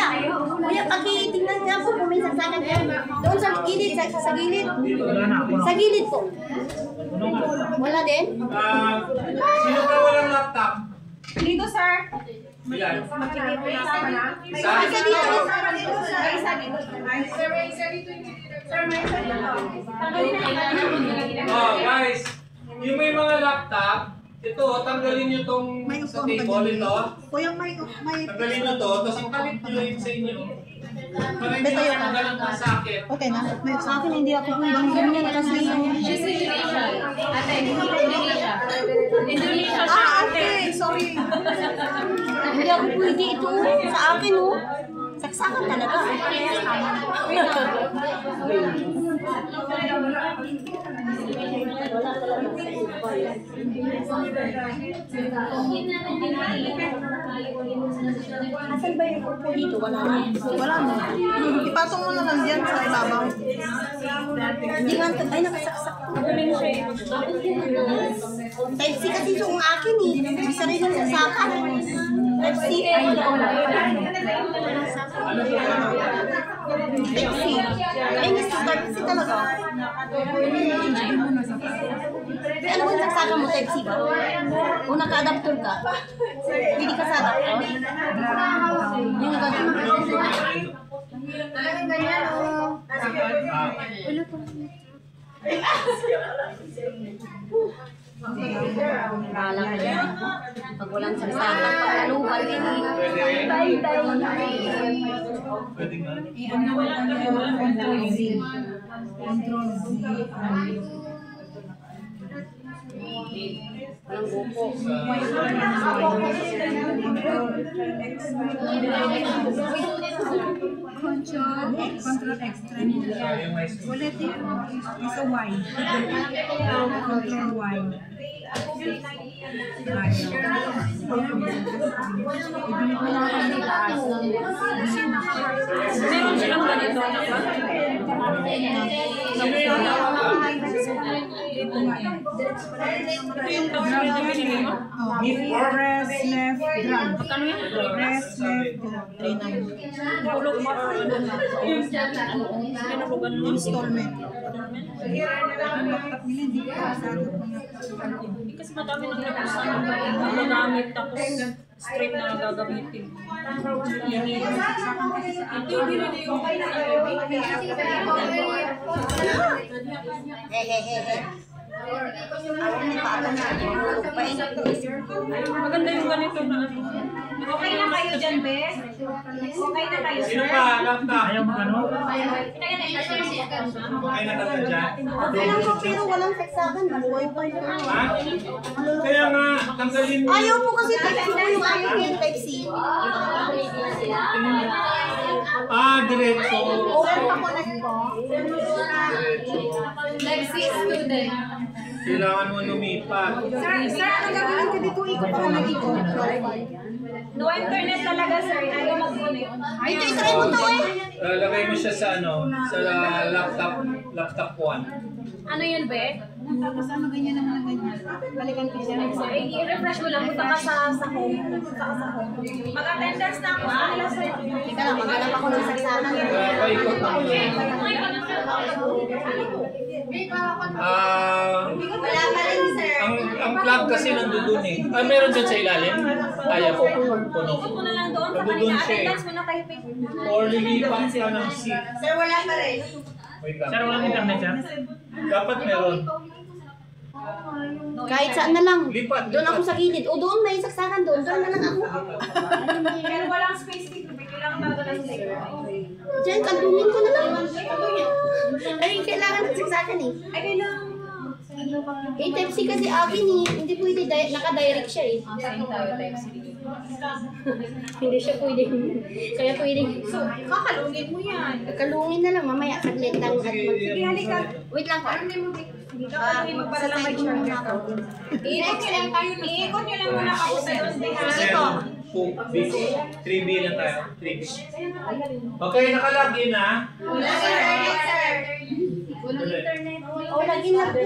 kuya. Kuya, pakitingnan niya po kung may saksakan yan. Doon sa gilid, sa gilid. Sa gilid po. Wala din? Sino ka walang laptop? Dito, sir. Ilan? Isa dito. Oh, guys. Yung may mga laptop, ito, tanggalin nyo tong sa table ito. Kuya, may... Tanggalin nyo to, tapos ang kalit nyo yun sa inyo. Para hindi nyo tanggalan ng sakit. Okay na. Sa akin, hindi ako ibang ganyan kasi yung... Indonesia. Ate. Sorry. Hindi ako pwede ito. Sa akin, oh. Saksakan talaga. Asan ba yung upo dito? Wala na. Wala na. Ipatong mo na lang dyan sa ibabaw. Hindi nga, ay nakasaksak. Type C kasi yung akin eh. Bisa rin yung sasakan. Type C. Type C. Ay, nasa Type C talaga. Ano ba yung saksakan mo? Type C ba? O naka-adapter ka? Hindi ka sa adapter? Yung gano'n. Talagang ganyan o. Ulo po. Bahala ka dyan. Pag walang saksakan, pagkaluban din. Pwede nga. Control Z. Control Z. Walang buko. Control extra. Ulit is a Y. Control Y. Meron silang ganito. Press left drag. Press left drag. Tulog mo. Installment. Kasi madami nang nagamit tapos straight na gagamitin. Maganda yung ganito na ano. Okay na kayo dyan, Be? Okay na kayo, Sino sir? pa? Laptop? Ayaw magano? Okay Okay na ka dyan? Okay lang po, pero walang saksakan. Maluwayo pa yun. Ha? Kaya nga, tanggalin mo. Ayaw po kasi Type C po yung akin yung Type C. Diretso. Open pa ko na po. Like 6 student. Kailangan mo lumipat. Sir, ano gagawin ko dito? Ikot ako ng ikot. No internet talaga, sir. Ayaw mag-connect. Ito, itry mo to eh. Lagay mo siya sa sa laptop 1. Ano yun, Be? Tapos ano ganyan naman ganyan. Balikan ko siya. I-refresh mo lang. Punta ka sa home. Mag-attendance na ako. Kanila, sir. Teka lang, maghanap ako ng saksakan. Paikot mo muna. Wala pa rin, sir. Ang plug kasi nandoon eh. Meron dyan sa ilalim? Kaya po. Puno. Ikot mo na lang doon. Sa Nandoon kanila. siya eh. Attendance mo na kayo. Or lilipat ka ng seat. Sir, wala pa rin. Wait lang. Sir, walang internet siya? Dapat meron. Kahit saan na lang. Lipat. Doon ako sa gilid. O doon, may saksakan doon. Doon na lang ako. Pero walang space dito. Kailangan talaga ng space. Diyan, kandungin ko na lang. Ay, kailangan ng saksakan eh. Ay, kailangan. Eh, Type C kasi akin eh. Hindi pwede, naka-direct siya eh. Hindi siya pwede. Kaya pwede. So, kakalungin mo yan. Kalungin na lang, mamaya saglit lang at Sige, halika. wait lang po. Hindi ka kalungin magpadala ng charger ka. Iikot nyo lang tayo. Iikot nyo lang muna ako sa doon. Sige po. 3B na tayo. 3B. Okay, nakalagin na. Wala sir. Ulit. O, lagi na po.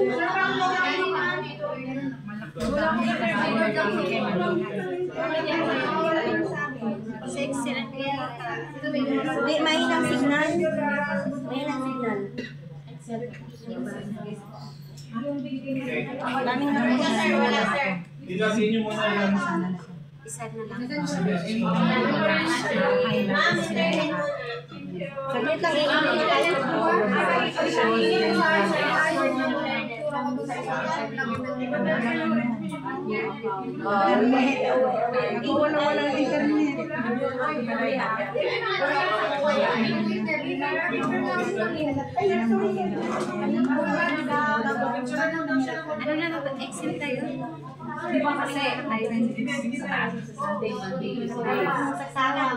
Sexy lang kaya. Hindi, mahinang signal. Mahinang signal. Daming nakuha. Ilasin niyo muna yung... Isa na lang. Saglit lang, Walang internet. Ano na natin? Excel tayo? Di ba kasi saksakan.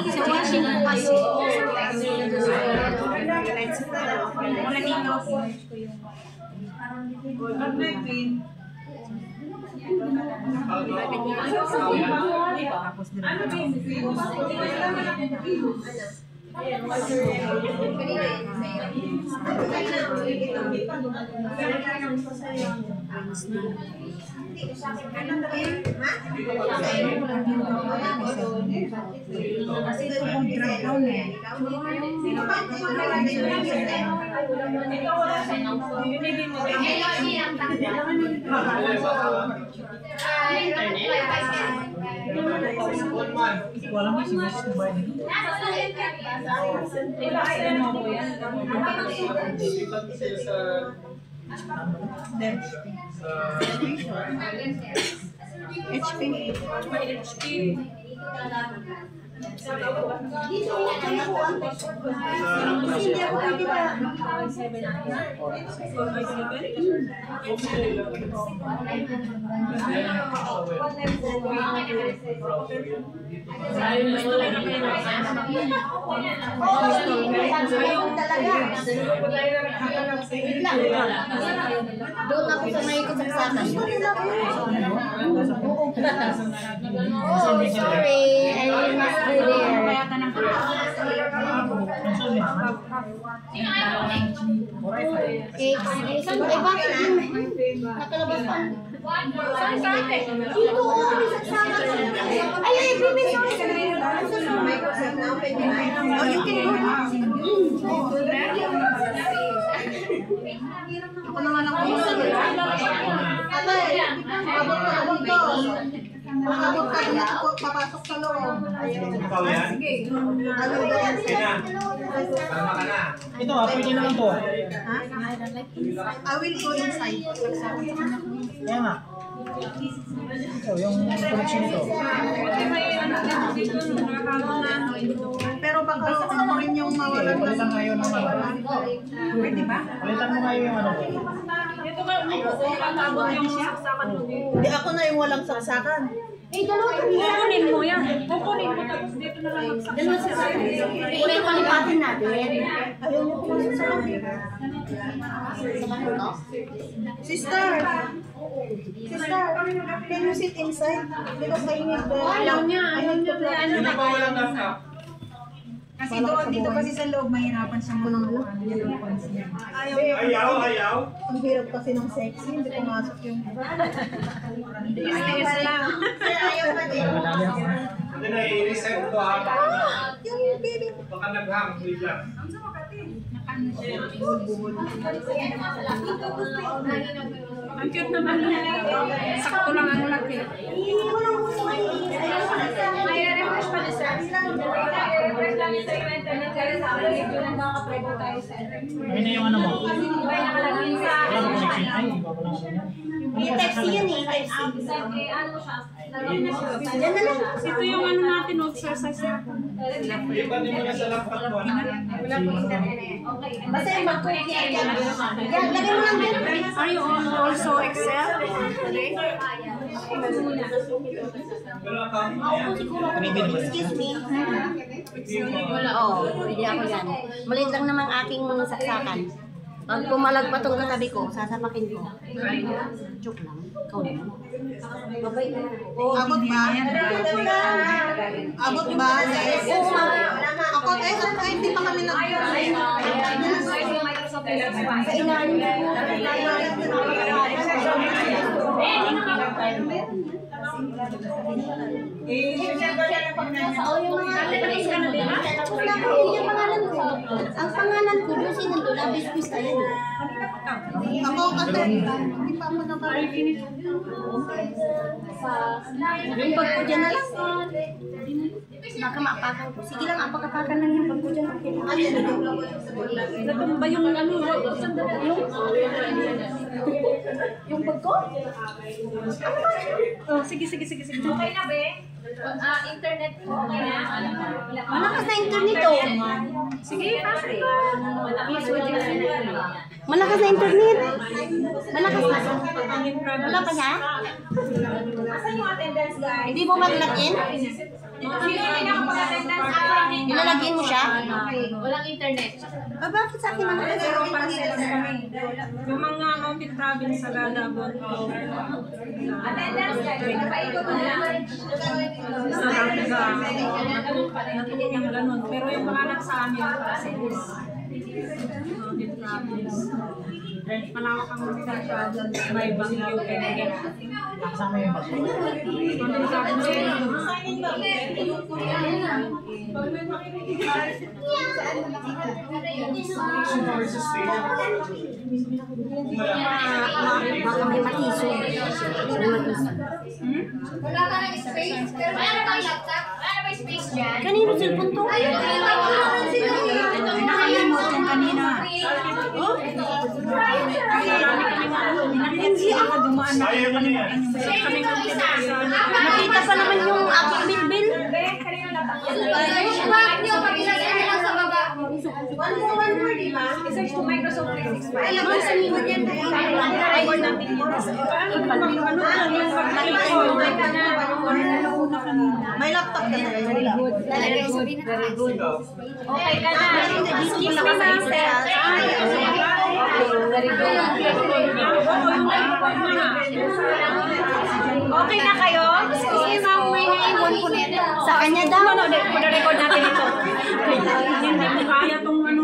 Sa washing po kasi. Kasi ito pong drop down eh. Wala mo sinusunod ba yun? Hindi ako pwede ba? Doon ako sa may kusaksakan. Oh, sorry. I must be there. Eh, bakit yun? Nakalabas pa. Saan ka ate? Dito ako may saksakan. Ay, baby, sorry. Oh, you can go. Ako naman ako yung Abay, abot ko. Abot ka dito, papasok sa loob. Ikaw yan? Sige. Ano ba yan? Tama ka na. Ito, pwede naman to. Ha? I will go inside. Kaya nga. Ito, yung connection nito. Pero baka ako rin yung mawalan na. Palitan ngayon ng ano. Pwede ba? Palitan mo ngayon yung ano. Hindi ako na yung walang saksakan. Eh, dalawa kami. Kukunin mo yan. Kukunin mo tapos dito na lang magsasabi. Dalawa saksakan. Ito palipatin natin. Ayaw niyo po saksakan. Sister! Sister, can you sit inside? Because I need the... Ayaw niya. Ayaw niya. Sino ba walang laptop? Kasi doon, dito kasi sa loob, mahirapan siyang malukuan. Ayaw. Ang hirap kasi ng sexy, hindi pumasok yung... Tiis lang. Ayaw pa din. Hindi na i-reset ko ha. Yung baby. Baka nag-hang, bigla. Ang cute naman niya. Sakto lang ang laki. May refresh pa din sir. I-refresh lang yung sa internet kasi sa akin medyo nagkakaprego tayo sa Ayun na yung ano mo. may nakalagay sa Wala mo connection. Ay, iba ko lang ganyan. Yung Type-C yun eh, Type-C. ano mo siya? Yan na lang. Ito yung ano natin, exercise sir. Ipan din mo na sa laptop ko. Basta yung mag-cookie yan. Yan, lagay mo lang din. Are you also Excel? Pero account mo yan. Excuse me. Wala, pwede ako yan. Maliit lang naman aking saksakan. Pag pumalag pa itong katabi ko, sasapakin ko. Joke lang. Ikaw naman. Abot ba? Abot ba? Ako, hindi pa kami nag... Sa ilalim ko. Wala ko yung pangalan ko. Ang pangalan ko, doon sinandun, abis-bis kayo. Ako kasi, hindi pa ako nakarinig. Yung bag ko dyan na lang. Baka maapakan ko. Sige lang, apakapakan lang yung bag ko dyan. Natumba yung ano, yung bag ko? Oh, sige. Okay na, be? Internet ko, okay na? Malakas na internet oh. Sige, pasok ko. Malakas na internet. Malakas na. Wala pa siya? Asan yung attendance, guys? Hindi mo mag-login? Sino yung pinakapag-attendance? Ilalagin mo siya? Walang internet. Bakit sa akin malakas? Pero para sa kami. Yung mga mountain province sa Gadabon. Attendance, guys. Napaikot mo lang. Sa Larga. Yung ganun. Pero yung mga nasa amin kasi is mountain province. Malawak ang mountain province. May Baguio, Benguet. Kasama yung bag. Mountain province. Baka may matiso. Wala ka ng space? Pero wala bang laptop? Wala bang space dyan? Kanino cellphone to? Nakalimutan kanina. Hindi ako dumaan na. Nakita pa naman yung aking bilbil. Hindi ako pag-ilagay na lang sa baba. Search mo Microsoft 365. Alam mo sa niyo yan. Record natin yun. May laptop ka na. Very good. Very good. Okay ka na. Skip na sa Excel. Very good. Okay na kayo? Sige, ma'am, may naiwan ko nito. Sa kanya daw. Record natin ito. Hindi mo kaya itong ano.